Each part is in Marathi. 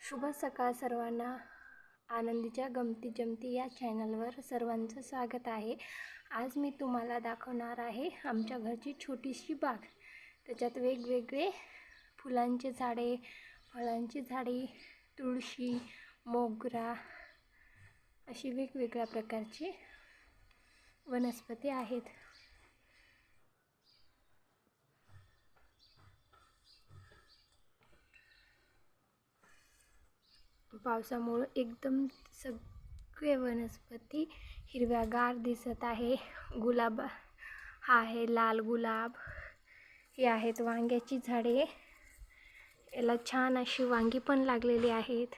शुभ सकाळ सर्वांना. आनंदीच्या गमती जमती या चॅनलवर सर्वांचं स्वागत आहे. आज मी तुम्हाला दाखवणार आहे आमच्या घरची छोटीशी बाग. त्याच्यात वेगवेगळे फुलांची झाडे, फळांची झाडे, तुळशी, मोगरा अशी वेगवेगळ्या प्रकारची वनस्पती आहेत. पावसामुळे एकदम सगळे वनस्पती हिरव्यागार दिसत आहे. गुलाब हा आहे लाल गुलाब. हे आहेत वांग्याची झाडे. याला छान अशी वांगी पण लागलेली आहेत.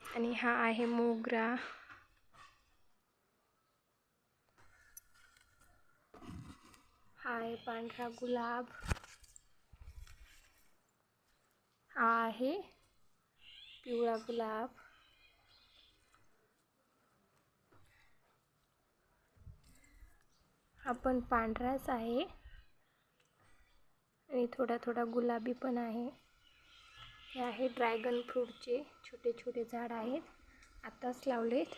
आणि हा आहे मोगरा. हा आहे पांढरा गुलाब. हा आहे पिवळा गुलाब. हा पण पांढराच आहे आणि थोडा थोडा गुलाबी पण आहे. हे आहे ड्रॅगन फ्रूटचे छोटे छोटे झाड आहेत, आताच लावलेत.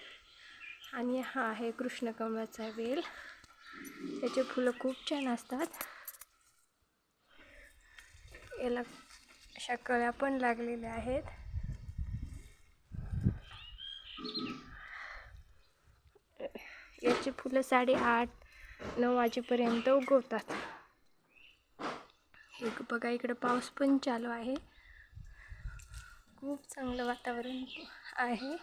आणि हा आहे कृष्णकमळाचा वेल. त्याचे फुलं खूप छान असतात. याला अशा कळ्या पण लागलेल्या आहेत. याची फुलं 8:30-9 वाजेपर्यंत उगवतात. हे बघा, इकडे पाऊस पण चालू आहे. खूप चांगलं वातावरण आहे.